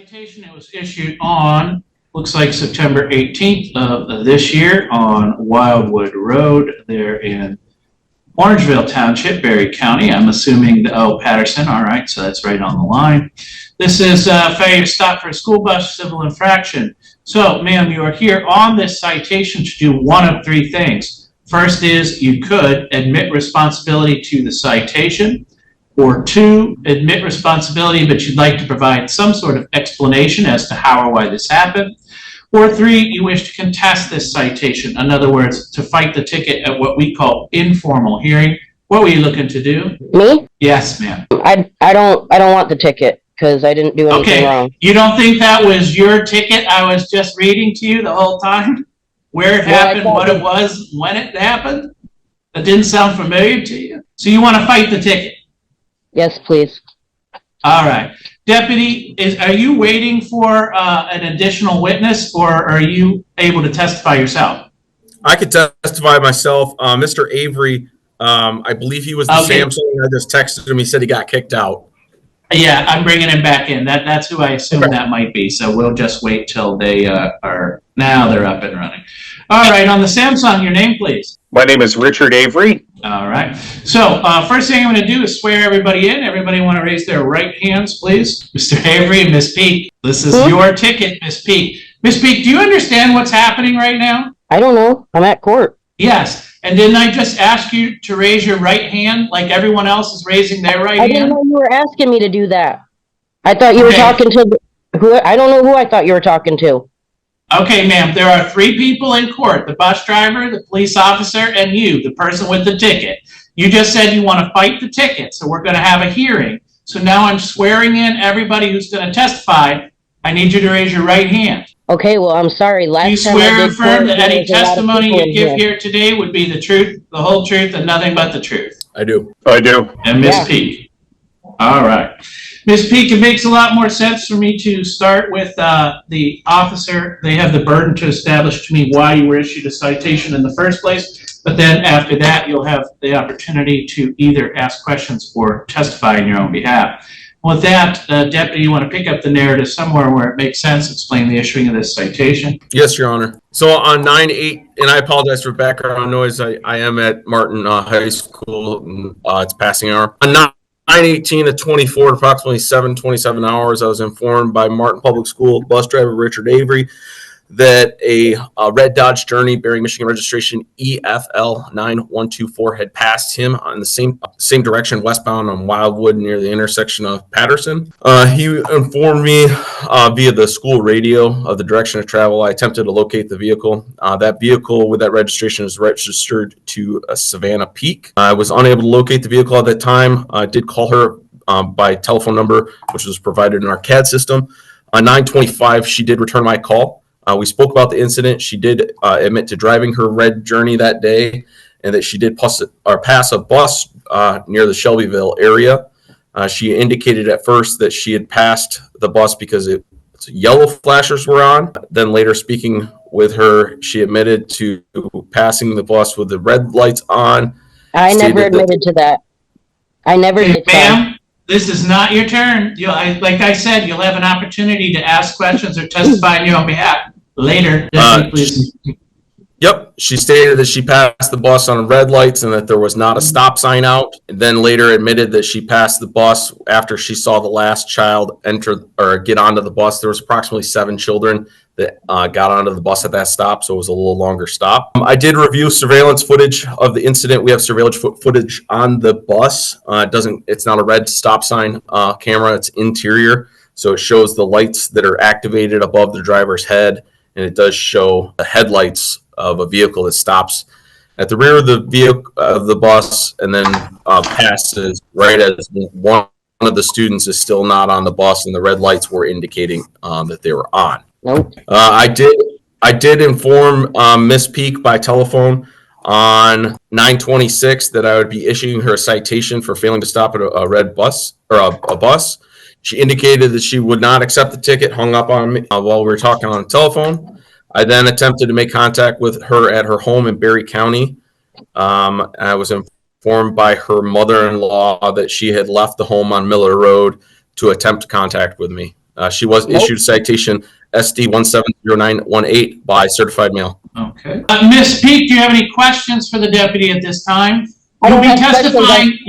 citation. It was issued on, looks like September 18th of this year on Wildwood Road there in Orangeville Township, Berry County. I'm assuming Patterson. All right, so that's right on the line. This is failure to stop for a school bus civil infraction. So, ma'am, you are here on this citation to do one of three things. First is you could admit responsibility to the citation, or two, admit responsibility, but you'd like to provide some sort of explanation as to how or why this happened. Or three, you wish to contest this citation. In other words, to fight the ticket at what we call informal hearing. What were you looking to do? Me? Yes, ma'am. I don't want the ticket because I didn't do anything wrong. You don't think that was your ticket I was just reading to you the whole time? Where it happened, what it was, when it happened? That didn't sound familiar to you? So you want to fight the ticket? Yes, please. All right. Deputy, are you waiting for an additional witness, or are you able to testify yourself? I could testify myself. Mr. Avery, I believe he was the Samsung. I just texted him. He said he got kicked out. Yeah, I'm bringing him back in. That's who I assume that might be. So we'll just wait till they are, now they're up and running. All right, on the Samsung, your name, please. My name is Richard Avery. All right. So first thing I'm going to do is swear everybody in. Everybody want to raise their right hands, please. Mr. Avery and Miss Peak, this is your ticket, Miss Peak. Miss Peak, do you understand what's happening right now? I don't know. I'm at court. Yes. And didn't I just ask you to raise your right hand like everyone else is raising their right hand? I didn't know you were asking me to do that. I thought you were talking to I don't know who I thought you were talking to. Okay, ma'am, there are three people in court, the bus driver, the police officer, and you, the person with the ticket. You just said you want to fight the ticket, so we're going to have a hearing. So now I'm swearing in everybody who's going to testify. I need you to raise your right hand. Okay, well, I'm sorry. Do you swear and affirm that any testimony you give here today would be the truth, the whole truth, and nothing but the truth? I do. I do. And Miss Peak. All right. Ms. Peak, it makes a lot more sense for me to start with the officer. They have the burden to establish to me why you were issued a citation in the first place. But then after that, you'll have the opportunity to either ask questions or testify on your own behalf. With that, Deputy, you want to pick up the narrative somewhere where it makes sense, explain the issuing of this citation? Yes, Your Honor. So on 9/8, and I apologize for background noise. I am at Martin High School. And, it's passing hour. On 9/18 of 24, approximately 7:27 hours, I was informed by Martin Public School bus driver Richard Avery that a red Dodge Journey bearing Michigan registration EFL 9124 had passed him on the same direction westbound on Wildwood near the intersection of Patterson. He informed me via the school radio of the direction of travel. I attempted to locate the vehicle. That vehicle with that registration is registered to Savannah Peak. I was unable to locate the vehicle at that time. I did call her by telephone number, which was provided in our CAD system. On 9/25, she did return my call. We spoke about the incident. She did admit to driving her red Journey that day, and that she did pass a bus near the Shelbyville area. She indicated at first that she had passed the bus because yellow flashers were on. Then later, speaking with her, she admitted to passing the bus with the red lights on. I never admitted to that. I never did. Ma'am, this is not your turn. Like I said, you'll have an opportunity to ask questions or testify on your own behalf later. Please. Yep, she stated that she passed the bus on red lights and that there was not a stop sign out. And then later admitted that she passed the bus after she saw the last child enter or get onto the bus. There was approximately 7 children that got onto the bus at that stop, so it was a little longer stop. I did review surveillance footage of the incident. We have surveillance footage on the bus. It's not a red stop sign camera. It's interior, so it shows the lights that are activated above the driver's head, and it does show the headlights of a vehicle that stops at the rear of the vehicle of the bus and then passes right as one of the students is still not on the bus, and the red lights were indicating that they were on. Nope. I did inform Miss Peak by telephone on 9/26 that I would be issuing her a citation for failing to stop at a red bus or a bus. She indicated that she would not accept the ticket, hung up on me while we were talking on the telephone. I then attempted to make contact with her at her home in Berry County. I was informed by her mother-in-law that she had left the home on Miller Road to attempt contact with me. She was Nope. issued citation SD 170918 by certified mail. Okay. Ms. Peak, do you have any questions for the deputy at this time? I You'll don't be have questions. testifying,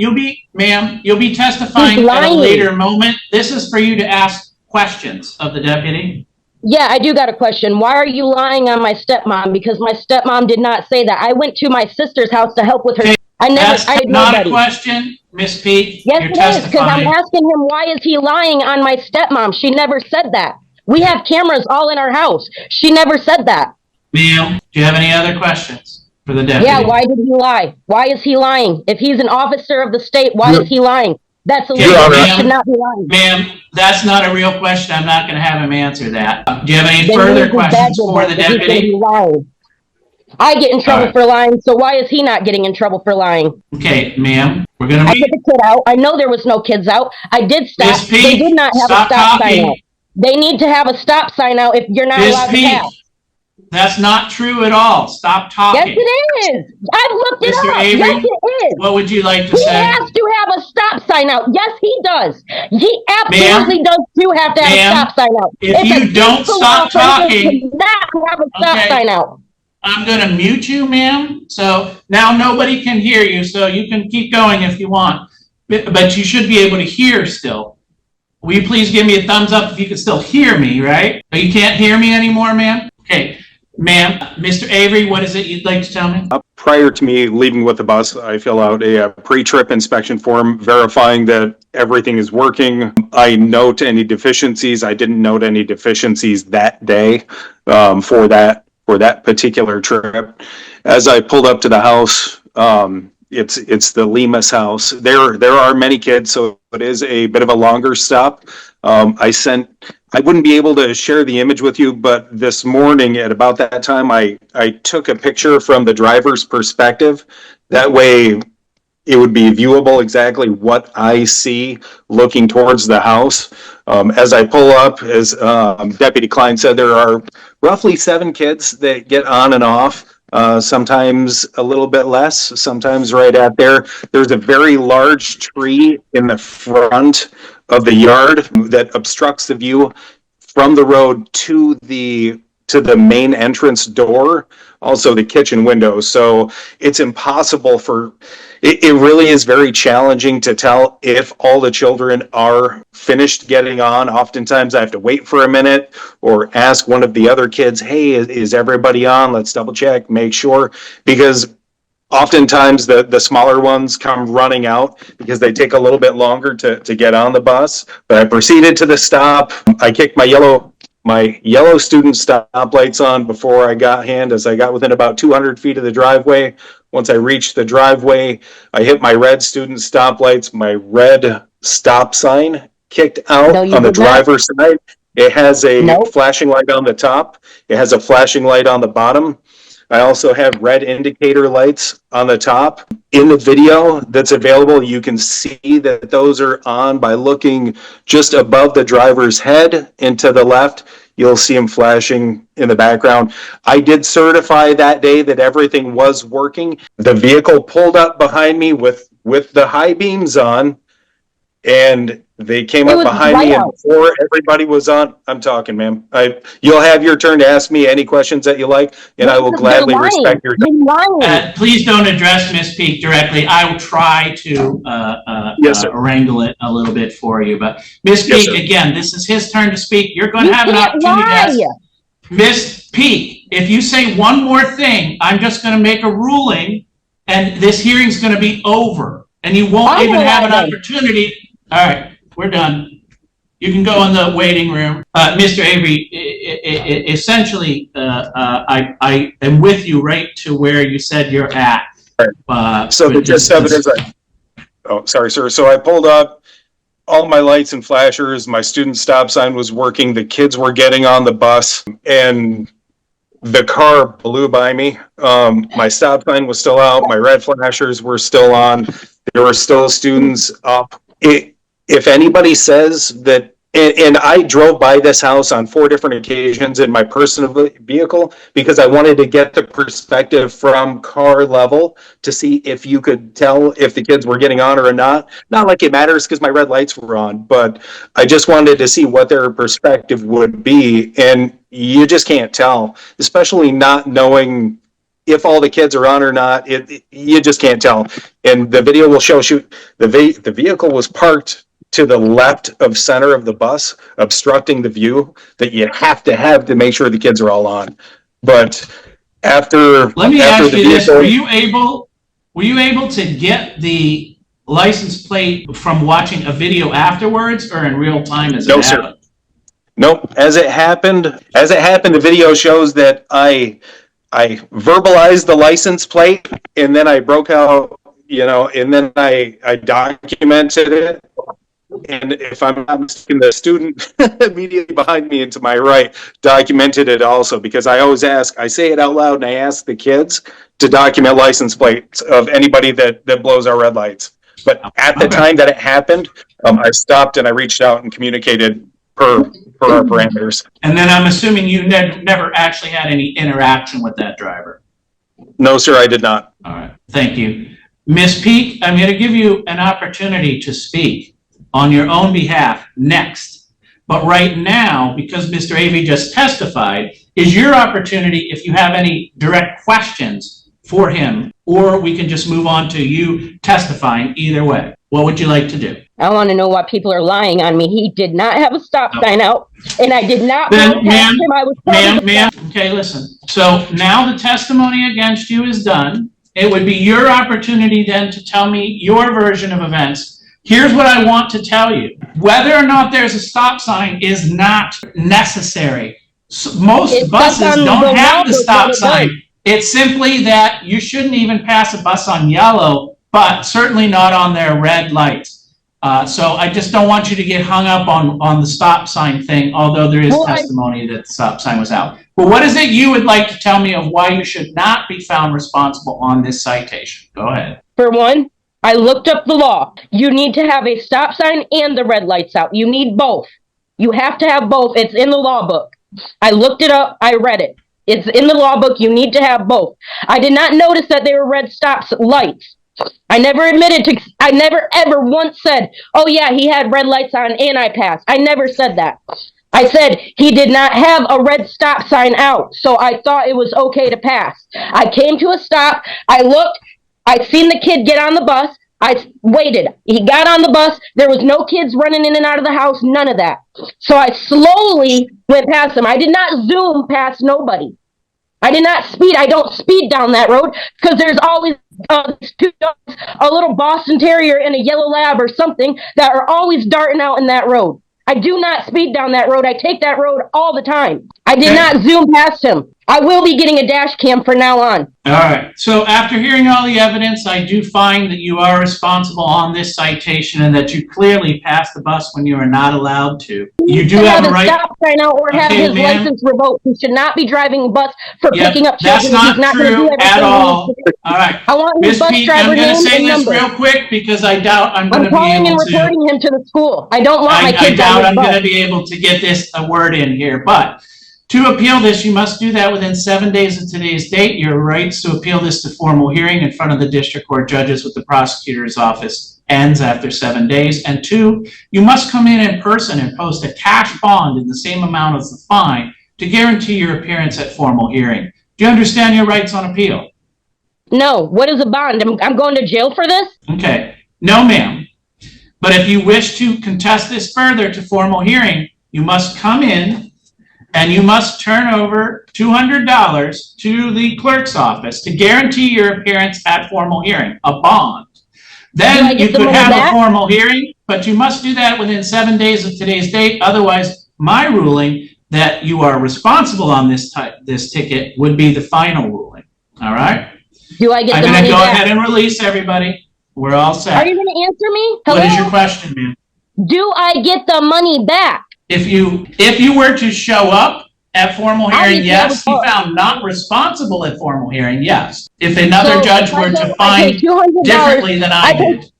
you'll be testifying He's at a lying. later moment. This is for you to ask questions of the deputy. Yeah, I do got a question. Why are you lying on my stepmom? Because my stepmom did not say that. I went to my sister's house to help with her. Okay, I That's did not nobody. a question, Ms. Peak. Yes, You're it is, because I'm testifying. asking him, why is he lying on my stepmom? She never said that. We have cameras all in our house. She never said that. Ma'am, do you have any other questions for the deputy? Yeah, why did he lie? Why is he lying? If he's an officer of the state, why is he lying? That's illegal. Your Honor. He should not be lying. Ma'am, that's not a real question. I'm not going to have him answer that. Do you have any Then further he's questions bad for the with that. He's gonna deputy? be lying. I get in trouble right. for lying, so why is he not getting in trouble for lying? Okay, ma'am, we're going to I meet. took a kid out. I know there was no kids out. I did stop. Ms. Peak, They did not have stop a stop talking. sign out. They need to have a stop sign out if you're not Ms. allowed to Peak, pass. that's not true at all. Stop talking. Yes, it is. I've looked it Mr. up. Avery, Yes, it is. What would you like to He say? has to have a stop sign out. Yes, he does. He absolutely does too have to have Ma'am, a stop sign out. if you a don't peaceful stop law person talking- cannot have a stop Okay. sign out. I'm going to mute you, ma'am. So now nobody can hear you, so you can keep going if you want. But you should be able to hear still. Will you please give me a thumbs up if you can still hear me, right? Oh, you can't hear me anymore, ma'am? Okay. Ma'am, Mr. Avery, what is it you'd like to tell me? Prior to me leaving with the bus, I fill out a pre-trip inspection form verifying that everything is working. I note any deficiencies. I didn't note any deficiencies that day for that particular trip. As I pulled up to the house, it's the Lemus house. There are many kids, so it is a bit of a longer stop. I wouldn't be able to share the image with you, but this morning at about that time, I took a picture from the driver's perspective. That way it would be viewable exactly what I see looking towards the house. As I pull up, as Deputy Klein said, there are roughly 7 kids that get on and off. Sometimes a little bit less, sometimes right at there. There's a very large tree in the front of the yard that obstructs the view from the road to the main entrance door, also the kitchen window. So it's impossible it really is very challenging to tell if all the children are finished getting on. Oftentimes I have to wait for a minute or ask one of the other kids, hey, is everybody on? Let's double check, make sure, because oftentimes the smaller ones come running out because they take a little bit longer to get on the bus. But I proceeded to the stop. I kicked my yellow student stop lights on before I as I got within about 200 feet of the driveway. Once I reached the driveway, I hit my red student stop lights. My red stop sign kicked out on the driver's side. It has a flashing light on the top. It has a flashing light on the bottom. I also have red indicator lights on the top. In the video that's available, you can see that those are on by looking just above the driver's head and to the left. You'll see them flashing in the background. I did certify that day that everything was working. The vehicle pulled up behind me with the high beams on, and they came up behind me, and before everybody was on, I'm talking, ma'am. You'll have your turn to ask me any questions that you like, and I will gladly respect your time. Please don't address Ms. Peak directly. I will try to wrangle it a little bit for you. But Ms. Peak, again, this is his turn to speak. You're going to have an opportunity to ask. Ms. Peak, if you say one more thing, I'm just going to make a ruling, and this hearing's going to be over, and you won't even have an opportunity. All right. We're done. You can go in the waiting room. Mr. Avery, essentially, I am with you right to where you said you're at. So the gist of it is, sorry, sir. So I pulled up, all my lights and flashers, my student stop sign was working, the kids were getting on the bus, and the car blew by me. My stop sign was still out, my red flashers were still on, there were still students up. If anybody says that And I drove by this house on 4 different occasions in my personal vehicle because I wanted to get the perspective from car level to see if you could tell if the kids were getting on or not. Not like it matters because my red lights were on, but I just wanted to see what their perspective would be. And you just can't tell, especially not knowing if all the kids are on or not. You just can't tell. And the video will show you the vehicle was parked to the left of center of the bus, obstructing the view that you have to make sure the kids are all on. But let me ask you this: vehicle, were you able to get the license plate from watching a video afterwards, or in real time as it happened? Nope. As it happened, the video shows that I verbalized the license plate, and then I broke out, and then I documented it. And if I'm not mistaken, the student immediately behind me and to my right documented it also, because I always I say it out loud, and I ask the kids to document license plates of anybody that blows our red lights. But at the time that it happened, I stopped and I reached out and communicated per our parameters. And then I'm assuming you never actually had any interaction with that driver. No, sir, I did not. All right, thank you. Ms. Peak, I'm going to give you an opportunity to speak on your own behalf next. But right now, because Mr. Avey just testified, is your opportunity if you have any direct questions for him, or we can just move on to you testifying either way. What would you like to do? I want to know why people are lying on me. He did not have a stop sign out, and I did not. Then, ma'am, okay, listen. So now the testimony against you is done. It would be your opportunity then to tell me your version of events. Here's what I want to tell you. Whether or not there's a stop sign is not necessary. So most buses don't have the stop sign. It's simply that you shouldn't even pass a bus on yellow, but certainly not on their red lights. So I just don't want you to get hung up on the stop sign thing, although there is testimony that the stop sign was out. But what is it you would like to tell me of why you should not be found responsible on this citation? Go ahead. For one, I looked up the law. You need to have a stop sign and the red lights out. You need both. You have to have both. It's in the law book. I looked it up. I read it. It's in the law book. You need to have both. I did not notice that they were red stop lights. I never ever once said, oh yeah, he had red lights on and I passed. I never said that. I said he did not have a red stop sign out, so I thought it was okay to pass. I came to a stop. I looked. I seen the kid get on the bus. I waited. He got on the bus. There was no kids running in and out of the house, none of that. So I slowly went past him. I did not zoom past nobody. I did not speed. I don't speed down that road because there's always two dogs, a little Boston Terrier and a yellow lab or something that are always darting out in that road. I do not speed down that road. I take that road all the time. I did not zoom past him. I will be getting a dash cam from now on. All right. So after hearing all the evidence, I do find that you are responsible on this citation and that you clearly passed the bus when you are not allowed to. You do have a right. Stop sign out or have his license revoked. He should not be driving a bus for picking up children. That's not true at all. All right. I want his bus driver name and number. I'm going to say this real quick because I doubt I'm going to be able to. I'm calling and reporting him to the school. I don't want my kids on this bus. I doubt I'm going to be able to get a word in here, but to appeal this, you must do that within 7 days of today's date. Your rights to appeal this to formal hearing in front of the district court judges with the prosecutor's office ends after 7 days. And 2, you must come in person and post a cash bond in the same amount as the fine to guarantee your appearance at formal hearing. Do you understand your rights on appeal? No. What is a bond? I'm going to jail for this? Okay. No, ma'am. But if you wish to contest this further to formal hearing, you must come in and you must turn over $200 to the clerk's office to guarantee your appearance at formal hearing, a bond. Then you could have a formal hearing, but you must do that within 7 days of today's date. Otherwise, my ruling that you are responsible on this ticket would be the final ruling. All right? Do I get the money back? I'm going to go ahead and release everybody. We're all set. Are you going to answer me? Hello? What is your question, ma'am? Do I get the money back? If you were to show up at formal hearing, yes. Be found not responsible at formal hearing, yes. If another judge were to find differently than I did.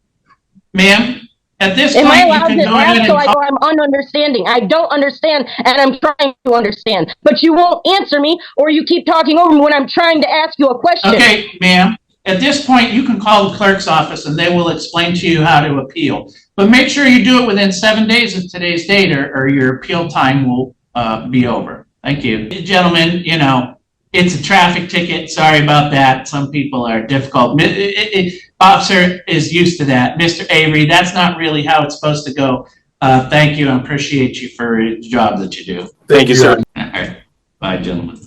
Ma'am, At this Am I point, you allowed can to go ahead ask so and I call. know I'm ununderstanding? I don't understand, and I'm trying to understand. But you won't answer me, or you keep talking over me when I'm trying to ask you a question. Okay, ma'am, at this point, you can call the clerk's office and they will explain to you how to appeal. But make sure you do it within 7 days of today's date, or your appeal time will be over. Thank you. Gentlemen, you know, it's a traffic ticket. Sorry about that. Some people are difficult. Officer is used to that. Mr. Avery, that's not really how it's supposed to go. Thank you. I appreciate you for the job that you do. Thank you, sir. All right. Bye, gentlemen.